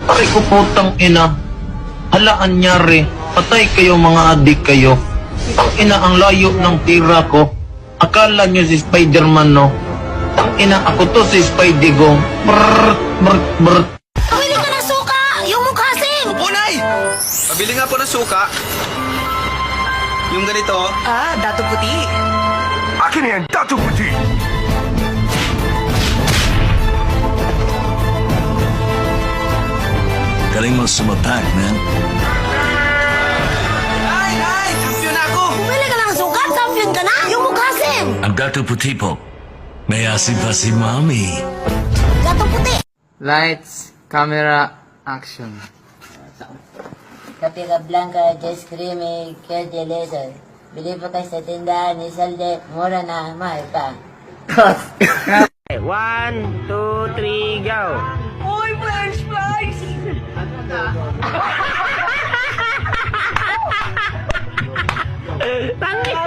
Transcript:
Aray ko putang ina. Halaan nyari. Patay kayo mga adik kayo. Ang ina ang layo ng tira ko. Akala nyo si Spider-Man no? Ang ina ako to si Spidey-Gong. Brrrt, brrrt, brrrt. Pabili ka ng suka! Yung mukhasim! Punay! Pabili nga po ng suka. Yung ganito. Ah, dato puti. Akin yan, Dato Puti! Galing mo sumapak, man. Ay! Kampiyon ako! Pabili ka ng suka! Champion ka na! Yung mukhasim! Ang Dato Puti po. May asin pa si Mami. Gato puti! Lights, camera, action. Kapika Blanca, just creamy, kerde laser. Bili pa kayo sa tindahan ni Salde, mura na, mahal pa. 1, 2, 3, go! Uy, french fries! Tangin!